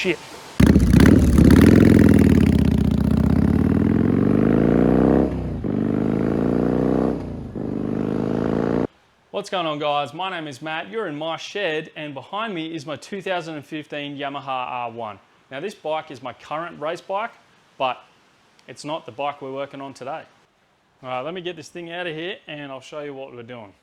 shit. What's going on, guys? My name is Matt, you're in my shed, and behind me is my 2015 Yamaha R1. Now this bike is my current race bike, but it's not the bike we're working on today. All right, let me get this thing out of here and I'll show you what we're doing.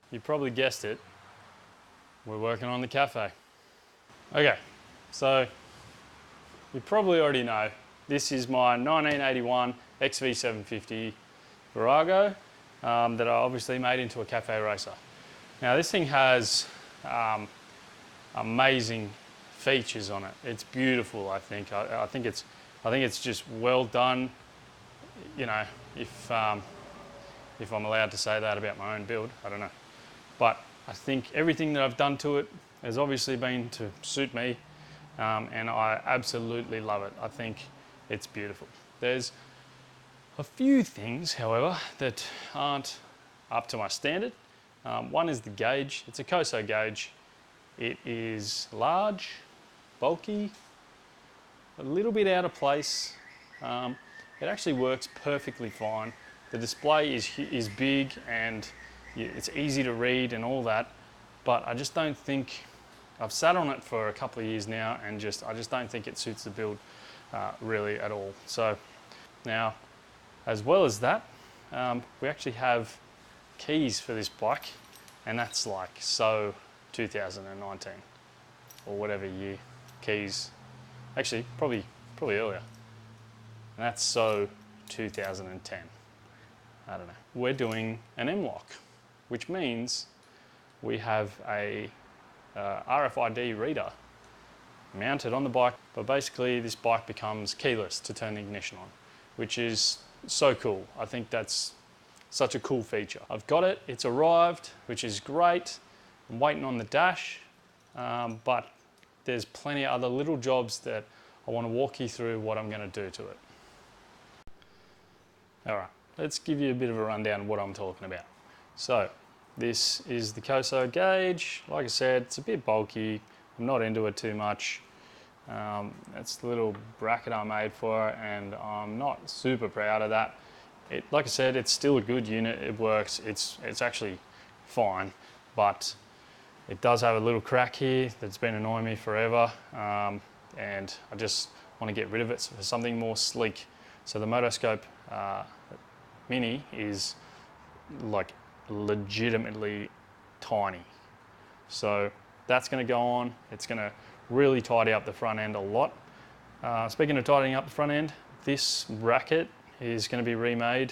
You probably guessed it, we're working on the cafe. Okay, so you probably already know, this is my 1981 XV750 Virago that I obviously made into a cafe racer. Now this thing has amazing features on it. It's beautiful, I think. I think it's just well done, you know, if I'm allowed to say that about my own build, I don't know. But I think everything that I've done to it has obviously been to suit me, and I absolutely love it. I think it's beautiful. There's a few things, however, that aren't up to my standard. One is the gauge. It's a Koso gauge. It is large, bulky, a little bit out of place. It actually works perfectly fine. The display is big and it's easy to read and all that, but I just don't think, I've sat on it for a couple of years now and I just don't think it suits the build really at all. So now, as well as that, we actually have keys for this bike, and that's like so 2019 or whatever year keys, actually probably earlier, and that's so 2010. I don't know. We're doing an M-lock, which means we have a RFID reader mounted on the bike, but basically this bike becomes keyless to turn the ignition on, which is so cool. I think that's such a cool feature. I've got it, it's arrived, which is great. I'm waiting on the dash, but there's plenty of other little jobs that I want to walk you through what I'm going to do to it. All right, let's give you a bit of a rundown of what I'm talking about. So this is the Koso gauge. Like I said, it's a bit bulky. I'm not into it too much. That's the little bracket I made for it, and I'm not super proud of that. Like I said, it's still a good unit. It works. It's actually fine, but it does have a little crack here that's been annoying me forever, and I just want to get rid of it for something more sleek. So the Motoscope Mini is like legitimately tiny, so that's going to go on. It's going to really tidy up the front end a lot. Speaking of tidying up the front end, this bracket is going to be remade.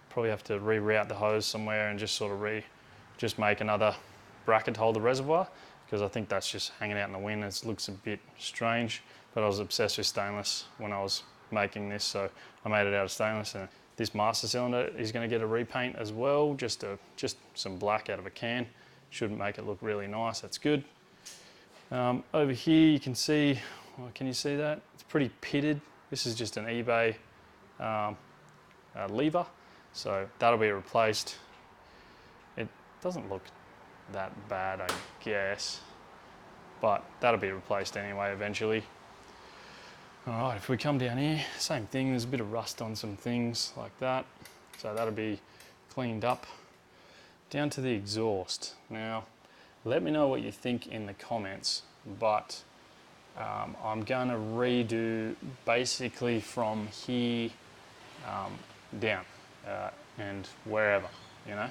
Probably have to reroute the hose somewhere and just sort of just make another bracket to hold the reservoir, because I think that's just hanging out in the wind. It looks a bit strange, but I was obsessed with stainless when I was making this, so I made it out of stainless. And this master cylinder is going to get a repaint as well, just some black out of a can. Shouldn't make it look really nice, that's good. Over here you can see, well, can you see that? It's pretty pitted. This is just an eBay lever, so that'll be replaced. It doesn't look that bad, I guess, but that'll be replaced anyway eventually. All right, if we come down here, same thing, there's a bit of rust on some things like that, so that'll be cleaned up. Down to the exhaust. Now, let me know what you think in the comments, but I'm going to redo basically from here down and wherever, you know.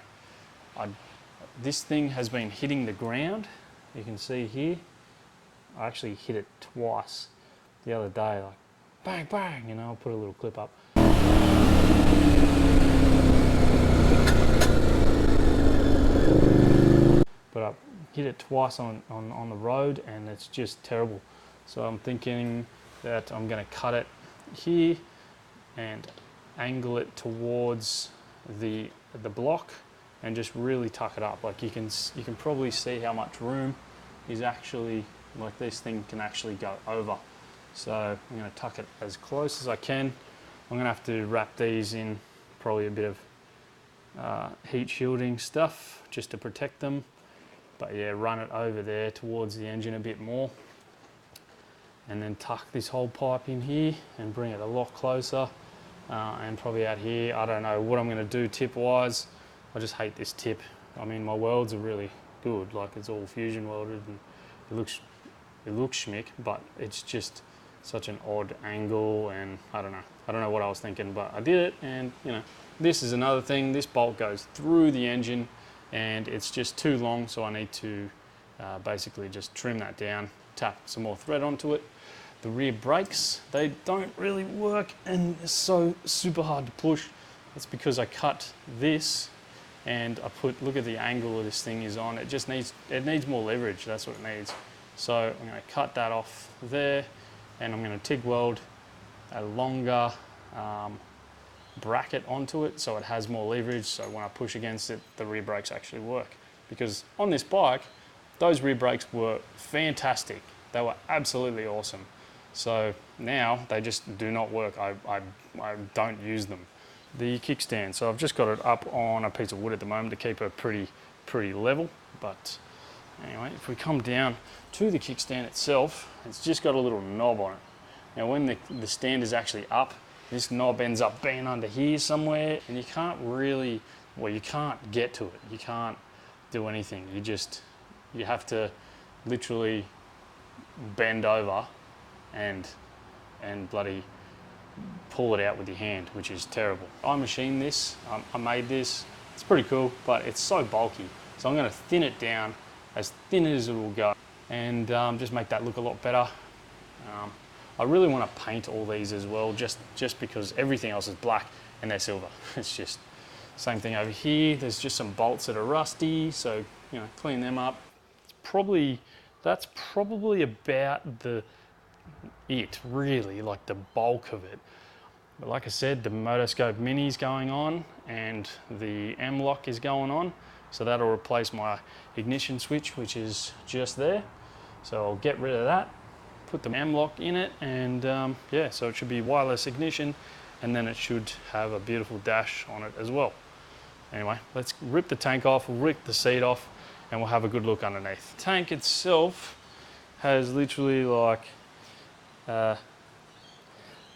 This thing has been hitting the ground. You can see here, I actually hit it twice the other day, like bang, bang, you know. I'll put a little clip up. hit it twice on the road, and it's just terrible. So I'm thinking that I'm going to cut it here and angle it towards the block and just really tuck it up. Like you can probably see how much room is actually, like this thing can actually go over. So I'm going to tuck it as close as I can. I'm going to have to wrap these in probably a bit of heat shielding stuff just to protect them. But yeah, run it over there towards the engine a bit more. And then tuck this whole pipe in here and bring it a lot closer. And probably out here, I don't know what I'm going to do tip wise. I just hate this tip. I mean, my welds are really good, like it's all fusion welded and it looks schmick, but it's just such an odd angle, and I don't know what I was thinking, but I did it. And you know, this is another thing, this bolt goes through the engine and it's just too long, so I need to basically just trim that down, tap some more thread onto it. The rear brakes, they don't really work and they're so super hard to push. That's because I cut this and I look at the angle of this thing is on. It needs more leverage, that's what it needs. So I'm going to cut that off there, and I'm going to TIG weld a longer bracket onto it so it has more leverage, so when I push against it, the rear brakes actually work. Because on this bike, those rear brakes were fantastic. They were absolutely awesome. So now they just do not work. I don't use them. The kickstand, so I've just got it up on a piece of wood at the moment to keep it pretty level. But anyway, if we come down to the kickstand itself, it's just got a little knob on it. Now when the stand is actually up, this knob ends up being under here somewhere, and you can't really, well, you can't get to it. You can't do anything. You have to literally bend over and bloody pull it out with your hand, which is terrible. I machined this, I made this. It's pretty cool, but it's so bulky. So I'm going to thin it down as thin as it will go, and just make that look a lot better. I really want to paint all these as well, just because everything else is black and they're silver. It's just same thing over here. There's just some bolts that are rusty, so you know, clean them up. That's probably about it really, like the bulk of it. But like I said, the Motoscope Mini's going on and the M lock is going on, so that'll replace my ignition switch, which is just there. So I'll get rid of that, put the M lock in it, and yeah, so it should be wireless ignition, and then it should have a beautiful dash on it as well. Anyway, let's rip the tank off, we'll rip the seat off, and we'll have a good look underneath. The tank itself has literally like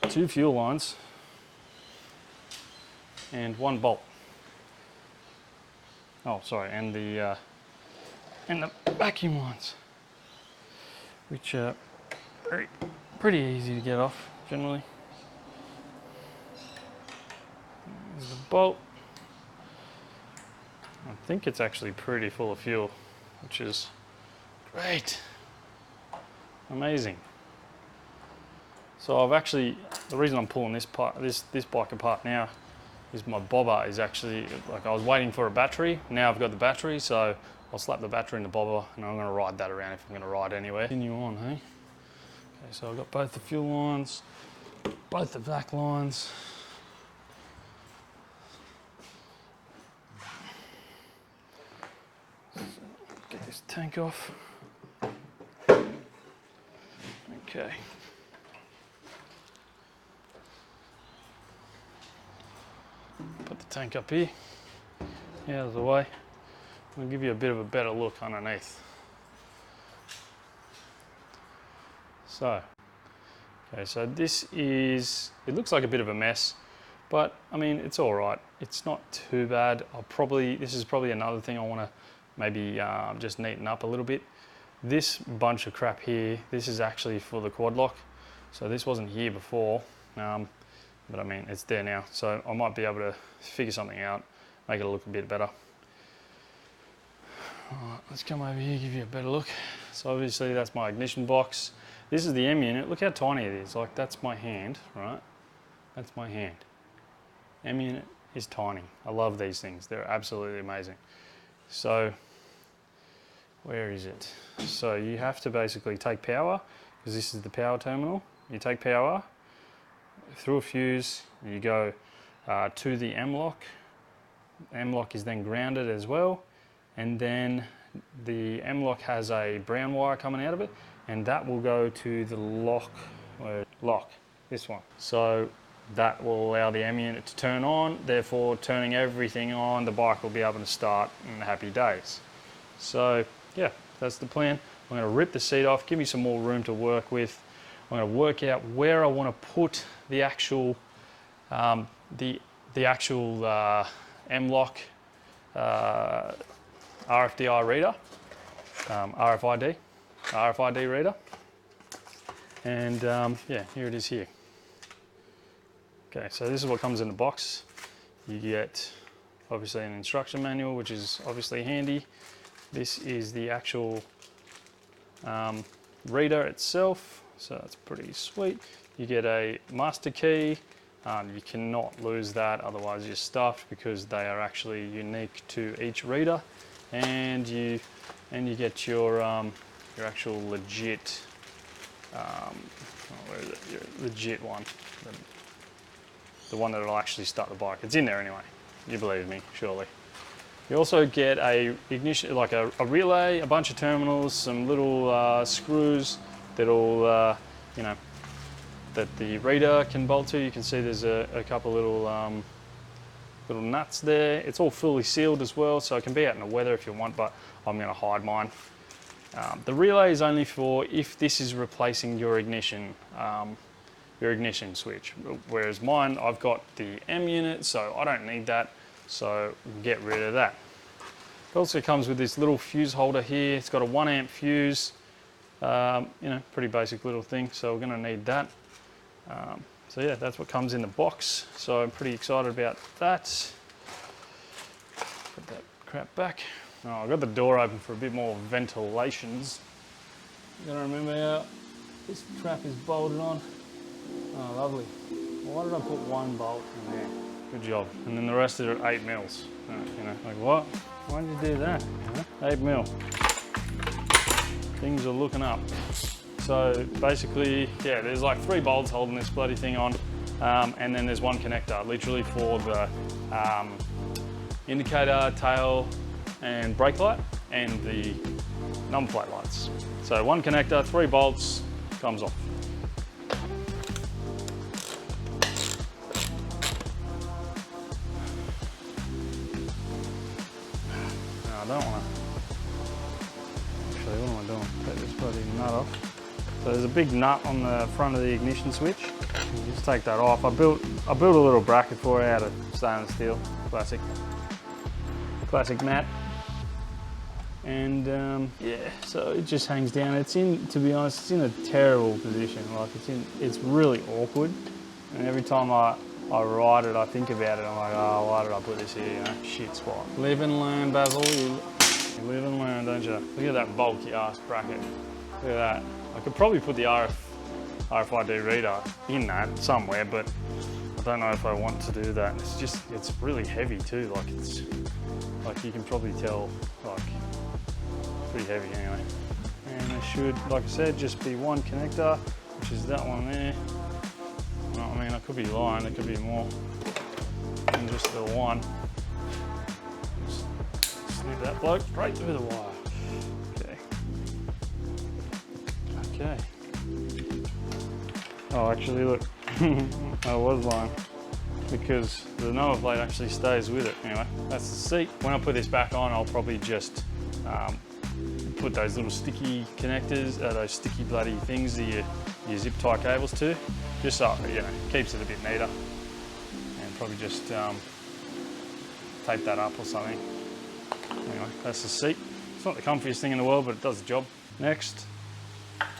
2 fuel lines and 1 bolt. Oh, sorry, and the vacuum lines, which are pretty easy to get off generally. There's the bolt. I think it's actually pretty full of fuel, which is great, amazing. So the reason I'm pulling this bike apart now is my bobber is actually, like I was waiting for a battery, now I've got the battery, so I'll slap the battery in the bobber and I'm going to ride that around if I'm going to ride anywhere. Continue on, hey? Okay, so I've got both the fuel lines, both the vac lines. Get this tank off. Okay. Put the tank up here, out of the way. I'll give you a bit of a better look underneath. So, okay, so this is, it looks like a bit of a mess, but I mean, it's all right. It's not too bad. This is probably another thing I want to maybe just neaten up a little bit. This bunch of crap here, this is actually for the quad lock. So this wasn't here before, but I mean, it's there now. So I might be able to figure something out, make it look a bit better. All right, let's come over here, give you a better look. So obviously that's my ignition box. This is the M unit. Look how tiny it is. Like that's my hand, right? That's my hand. M unit is tiny. I love these things. They're absolutely amazing. So where is it? So you have to basically take power, because this is the power terminal. You take power through a fuse, and you go to the M-lock. M-lock is then grounded as well, and then the M-lock has a brown wire coming out of it, and that will go to the lock, this one. So that will allow the M unit to turn on, therefore turning everything on, the bike will be able to start in happy days. So yeah, that's the plan. I'm going to rip the seat off, give me some more room to work with. I'm going to work out where I want to put the actual M-lock RFDI reader, RFID reader, and yeah, here it is here. Okay, so this is what comes in the box. You get obviously an instruction manual, which is obviously handy. This is the actual reader itself, so that's pretty sweet. You get a master key. You cannot lose that, otherwise you're stuffed, because they are actually unique to each reader. And you get your actual legit, where is it? Your legit one, the one that will actually start the bike. It's in there anyway. You believe me, surely. You also get a ignition, like a relay, a bunch of terminals, some little screws that'll, you know, that the reader can bolt to. You can see there's a couple little little nuts there. It's all fully sealed as well, so it can be out in the weather if you want, but I'm going to hide mine. The relay is only for if this is replacing your ignition switch, whereas mine, I've got the M unit, so I don't need that, so we'll get rid of that. It also comes with this little fuse holder here. It's got a 1 amp fuse, you know, pretty basic little thing, so we're going to need that. So yeah, that's what comes in the box, so I'm pretty excited about that. Put that crap back. Oh, I've got the door open for a bit more ventilations. You gotta remember how this crap is bolted on. Oh, lovely. Why did I put one bolt in there? Good job. And then the rest of it are 8 mils. You know, like what? Why did you do that? You know? 8 mil. Things are looking up. So basically, yeah, there's like 3 bolts holding this bloody thing on, and then there's one connector, literally for the indicator, tail, and brake light, and the number plate lights. So one connector, 3 bolts, comes off. No, I don't want to. Actually, what am I doing? Take this bloody nut off. So there's a big nut on the front of the ignition switch. You just take that off. I built a little bracket for it out of stainless steel, classic mat. And yeah, so it just hangs down. It's in, to be honest, it's in a terrible position. Like it's really awkward. And every time I ride it, I think about it. I'm like, oh, why did I put this here? You know, shit spot. Live and learn, Basil. You live and learn, don't you? Look at that bulky ass bracket. Look at that. I could probably put the RFID reader in that somewhere, but I don't know if I want to do that. It's really heavy too. Like you can probably tell, like, pretty heavy anyway. And there should, like I said, just be one connector, which is that one there. Well, I mean, I could be lying, there could be more than just the one. Just slip that bloke straight through the wire. Okay. Oh, actually, look, I was lying, because the number plate actually stays with it. Anyway, that's the seat. When I put this back on, I'll probably just put those little sticky connectors, those sticky bloody things that you zip tie cables to, just so, you know, keeps it a bit neater. And probably just tape that up or something. Anyway, that's the seat. It's not the comfiest thing in the world, but it does the job. Next,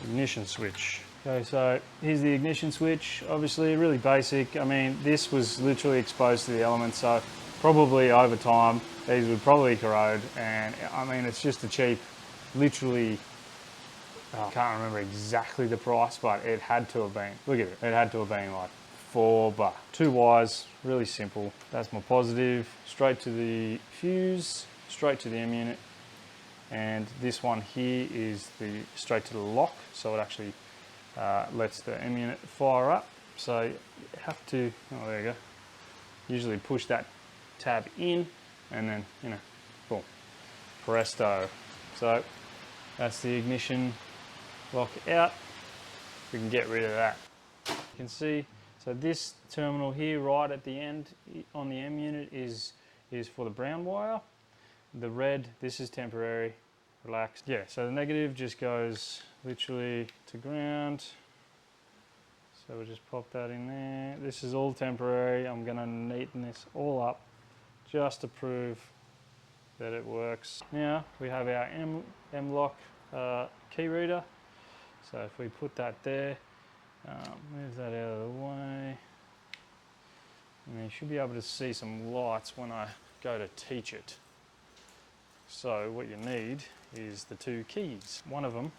ignition switch. Okay, so here's the ignition switch. Obviously really basic. I mean, this was literally exposed to the elements, so probably over time these would probably corrode, and I mean, it's just a cheap, literally, I can't remember exactly the price, but it had to have been, look at it, it had to have been like $4. 2 wires, really simple. That's my positive, straight to the fuse, straight to the M unit, and this one here is the straight to the lock, so it actually lets the M unit fire up. So you have to, oh there you go, usually push that tab in and then, you know, boom, presto. So that's the ignition lock out. We can get rid of that. You can see, so this terminal here right at the end on the M unit is for the brown wire. The red, this is temporary, relaxed. Yeah, so the negative just goes literally to ground. So we'll just pop that in there. This is all temporary. I'm gonna neaten this all up just to prove that it works. Now we have our M-lock key reader. So if we put that there, move that out of the way, and you should be able to see some lights when I go to teach it. So what you need is the two keys. One of them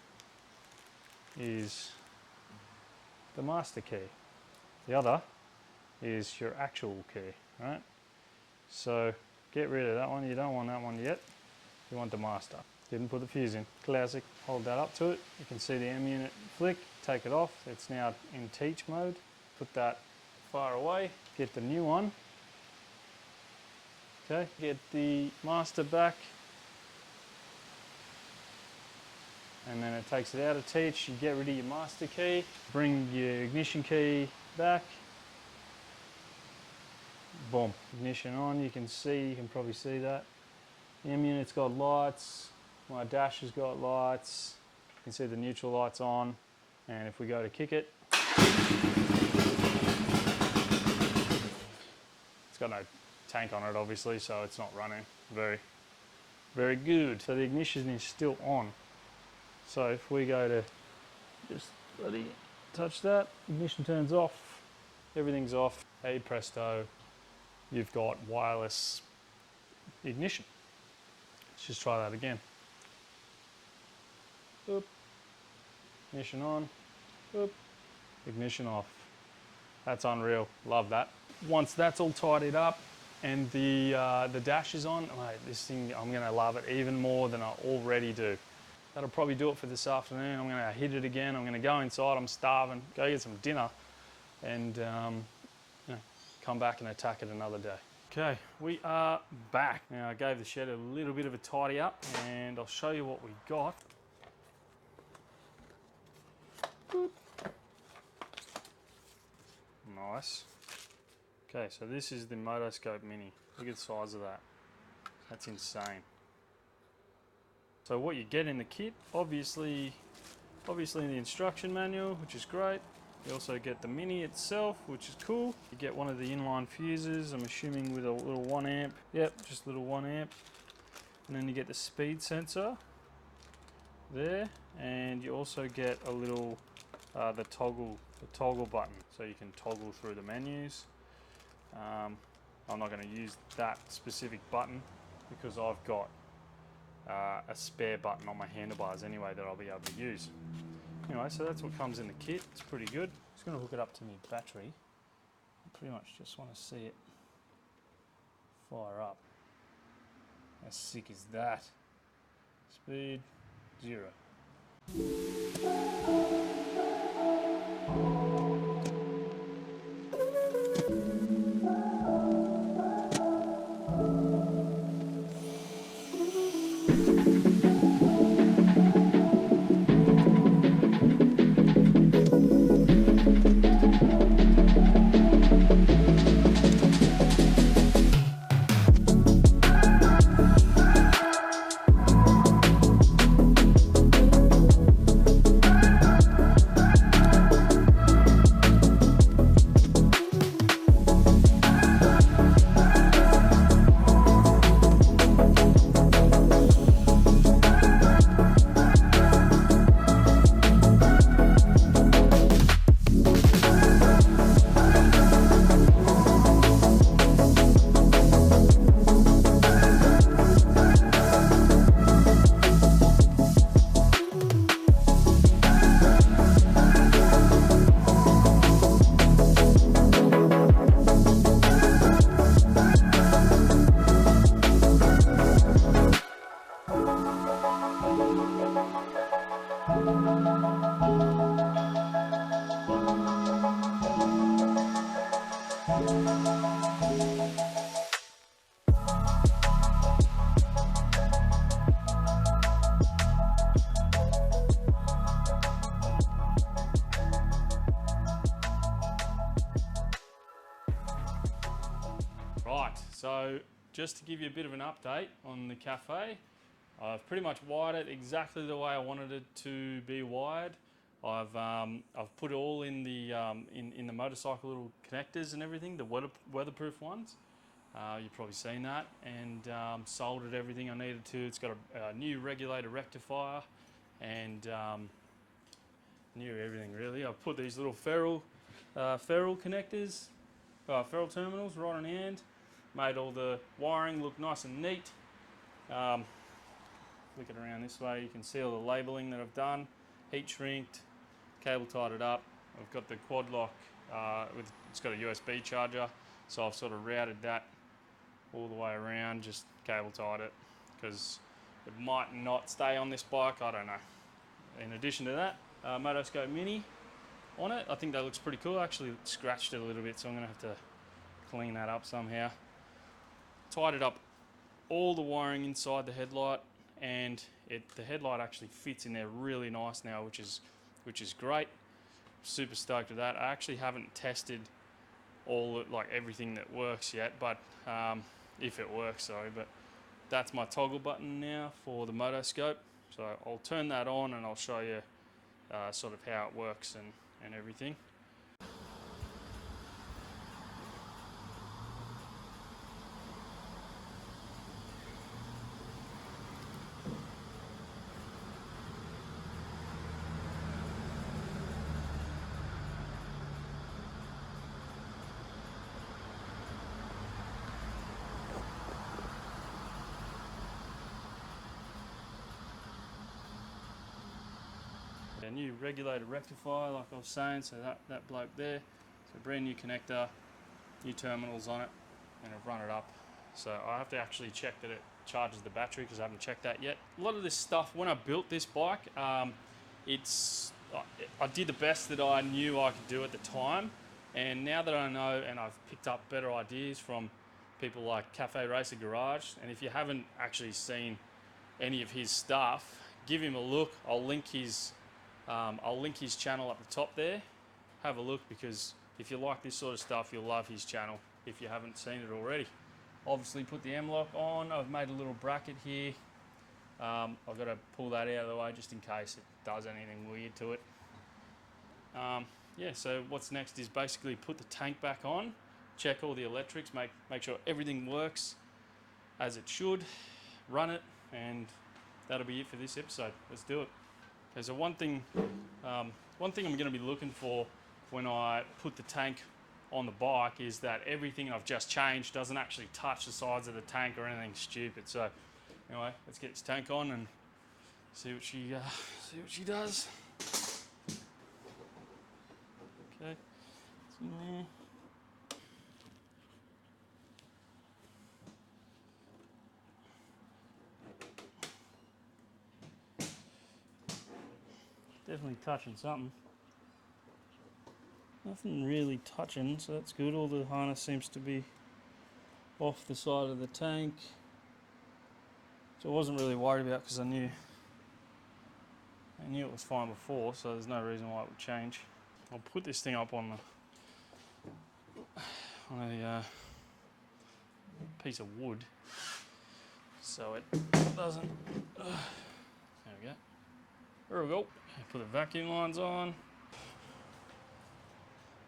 is the master key. The other is your actual key, right? So get rid of that one. You don't want that one yet. You want the master. Didn't put the fuse in. Classic. Hold that up to it. You can see the M unit flick. Take it off. It's now in teach mode. Put that far away. Get the new one. Okay. Get the master back. And then it takes it out of teach. You get rid of your master key. Bring your ignition key back. Boom. Ignition on. You can probably see that. The M unit's got lights. My dash has got lights. You can see the neutral lights on. And if we go to kick it, it's got no tank on it obviously, so it's not running. Very, very good. So the ignition is still on. So if we go to just bloody touch that, ignition turns off, everything's off. Hey presto, you've got wireless ignition. Let's just try that again. Oop. Ignition on, oop. Ignition off. That's unreal, love that. Once that's all tidied up and the dash is on, mate, this thing, I'm gonna love it even more than I already do. That'll probably do it for this afternoon. I'm gonna hit it again. I'm gonna go inside, I'm starving, go get some dinner and you know, come back and attack it another day. Okay, we are back. Now I gave the shed a little bit of a tidy up and I'll show you what we got. Boop. Nice. Okay, so this is the motoscope mini. Look at the size of that. That's insane. So what you get in the kit, obviously in the instruction manual, which is great. You also get the mini itself, which is cool. You get one of the inline fuses, I'm assuming with a little 1 amp. Yep, just a little 1 amp. And then you get the speed sensor there, and you also get a little the toggle button, so you can toggle through the menus. I'm not going to use that specific button because I've got a spare button on my handlebars anyway that I'll be able to use. Anyway, so that's what comes in the kit. It's pretty good. Just going to hook it up to my battery. I pretty much just want to see it fire up. How sick is that? Speed 0. So just to give you a bit of an update on the cafe, I've pretty much wired it exactly the way I wanted it to be wired. I've put it all in the in the motorcycle little connectors and everything, the weatherproof ones. You've probably seen that, and soldered everything I needed to. It's got a new regulator rectifier and new everything really. I've put these little ferrule connectors, ferrule terminals right on the end. Made all the wiring look nice and neat. Flick it around this way, you can see all the labelling that I've done. Heat shrinked, cable tied it up. I've got the quad lock, it's got a USB charger, so I've sort of routed that all the way around, just cable tied it, because it might not stay on this bike, I don't know. In addition to that, motoscope mini on it. I think that looks pretty cool. I actually scratched it a little bit, so I'm going to have to clean that up somehow. Tied it up all the wiring inside the headlight, and the headlight actually fits in there really nice now, which is great. Super stoked with that. I actually haven't tested everything that works yet, but if it works, sorry, but that's my toggle button now for the motoscope. So I'll turn that on and I'll show you sort of how it works and everything. A new regulator rectifier, like I was saying, so that bloke there. So brand new connector, new terminals on it, and I've run it up. So I have to actually check that it charges the battery, because I haven't checked that yet. A lot of this stuff, when I built this bike, I did the best that I knew I could do at the time, and now that I know, and I've picked up better ideas from people like Cafe Racer Garage, and if you haven't actually seen any of his stuff, give him a look. I'll link his channel up the top there. Have a look, because if you like this sort of stuff, you'll love his channel if you haven't seen it already. Obviously put the M-lock on. I've made a little bracket here. I've got to pull that out of the way just in case it does anything weird to it. Yeah, so what's next is basically put the tank back on, check all the electrics, make sure everything works as it should, run it, and that'll be it for this episode. Let's do it. Okay, so one thing I'm going to be looking for when I put the tank on the bike is that everything I've just changed doesn't actually touch the sides of the tank or anything stupid. So anyway, let's get this tank on and see what she does. Okay, it's in there. Definitely touching something. Nothing really touching, so that's good. All the harness seems to be off the side of the tank. So I wasn't really worried about, because I knew it was fine before, so there's no reason why it would change. I'll put this thing up on a piece of wood so it doesn't. There we go. There we go. Put the vacuum lines on.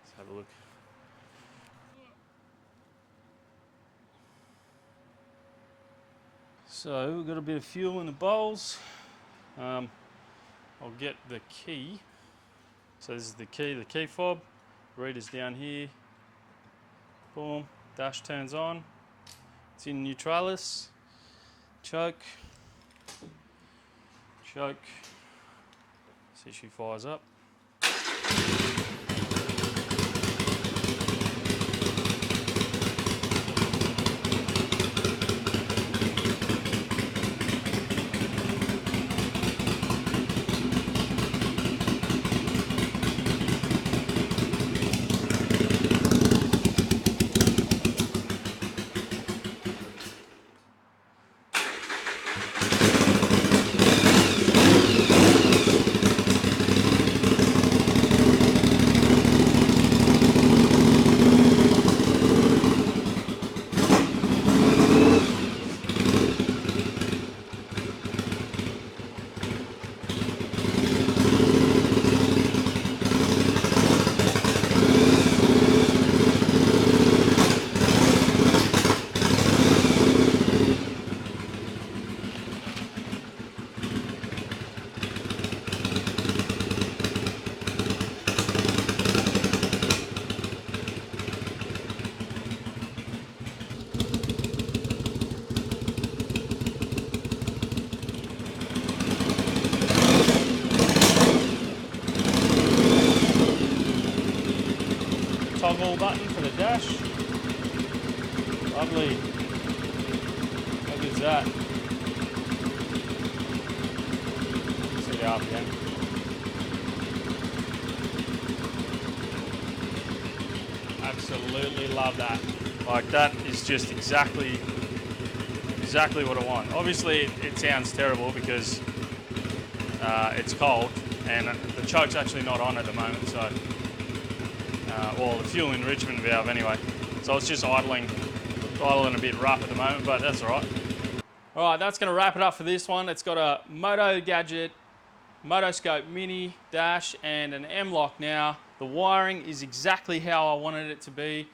Let's have a look. So we've got a bit of fuel in the bowls. I'll get the key. So this is the key fob. Reader's down here. Boom. Dash turns on. It's in neutralis. Choke. See, she fires up. toggle button for the dash. Lovely. How good's that? See the RPM. Absolutely love that. Like, that is just exactly what I want. Obviously it sounds terrible because it's cold and the choke's actually not on at the moment, so well, the fuel enrichment valve anyway, so it's just idling a bit rough at the moment, but that's alright. Alright, that's going to wrap it up for this one. It's got a Moto Gadget Motoscope Mini dash and an M lock now. The wiring is exactly how I wanted it to be.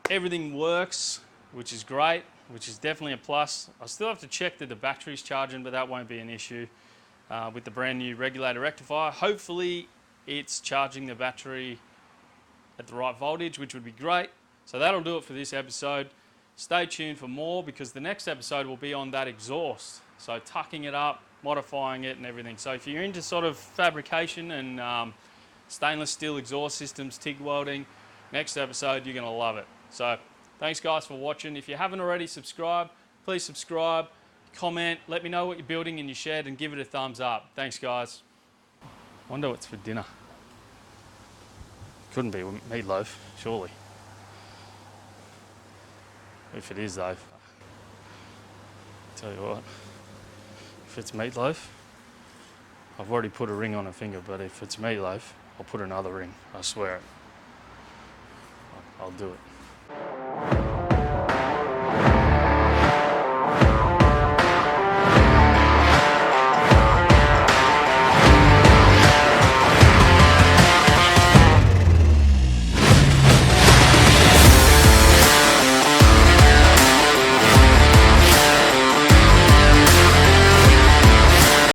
Everything works, which is great, which is definitely a plus. I still have to check that the battery's charging, but that won't be an issue with the brand new regulator rectifier. Hopefully it's charging the battery at the right voltage, which would be great. So that'll do it for this episode. Stay tuned for more because the next episode will be on that exhaust. So tucking it up, modifying it and everything. So if you're into sort of fabrication and stainless steel exhaust systems, TIG welding, next episode you're gonna love it. So thanks guys for watching. If you haven't already subscribed, please subscribe, comment, let me know what you're building in your shed and give it a thumbs up. Thanks guys. Wonder what's for dinner. Couldn't be meatloaf, surely. If it is though, tell you what, if it's meatloaf, I've already put a ring on a finger, but if it's meatloaf, I'll put another ring, I swear it. I'll do it.